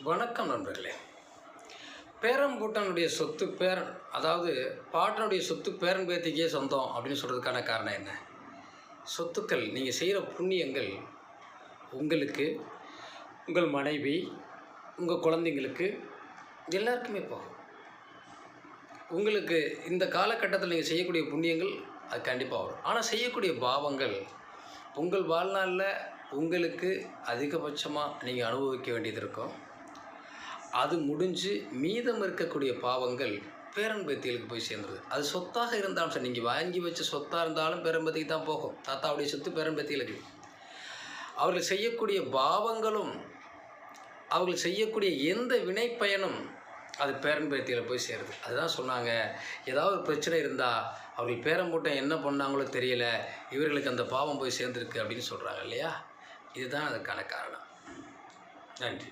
வணக்கம் நண்பர்களே. பேரம்பூட்டனுடைய சொத்து பேரன், அதாவது பாட்டனுடைய சொத்து பேரன் பேத்திக்கே சொந்தம் அப்படின்னு சொல்கிறதுக்கான காரணம் என்ன? சொத்துக்கள், நீங்கள் செய்கிற புண்ணியங்கள் உங்களுக்கு, உங்கள் மனைவி, உங்கள் குழந்தைங்களுக்கு எல்லாருக்குமே போகும். உங்களுக்கு இந்த காலகட்டத்தில் நீங்கள் செய்யக்கூடிய புண்ணியங்கள் அது கண்டிப்பாக வரும். ஆனால் செய்யக்கூடிய பாவங்கள் உங்கள் வாழ்நாளில் உங்களுக்கு அதிகபட்சமாக நீங்கள் அனுபவிக்க வேண்டியது இருக்கும். அது முடிஞ்சு மீதம் இருக்கக்கூடிய பாவங்கள் பேரன் பேத்திகளுக்கு போய் சேர்ந்துருது. அது சொத்தாக இருந்தாலும் சரி, நீங்கள் வாங்கி வச்ச சொத்தாக இருந்தாலும் பேரன் பேத்திக்கு தான் போகும். தாத்தாவுடைய சொத்து பேரன் பேத்திகளுக்கு. அவர்கள் செய்யக்கூடிய பாவங்களும் அவர்கள் செய்யக்கூடிய எந்த வினை பயனும் அது பேரன் பேத்தியில் போய் சேருது. அதுதான் சொன்னாங்க, ஏதாவது ஒரு பிரச்சனை இருந்தால் அவர்கள் பேரம்பூட்டம் என்ன பண்ணாங்களோ தெரியல, இவர்களுக்கு அந்த பாவம் போய் சேர்ந்துருக்கு அப்படின்னு சொல்கிறாங்க இல்லையா? இதுதான் அதுக்கான காரணம். நன்றி.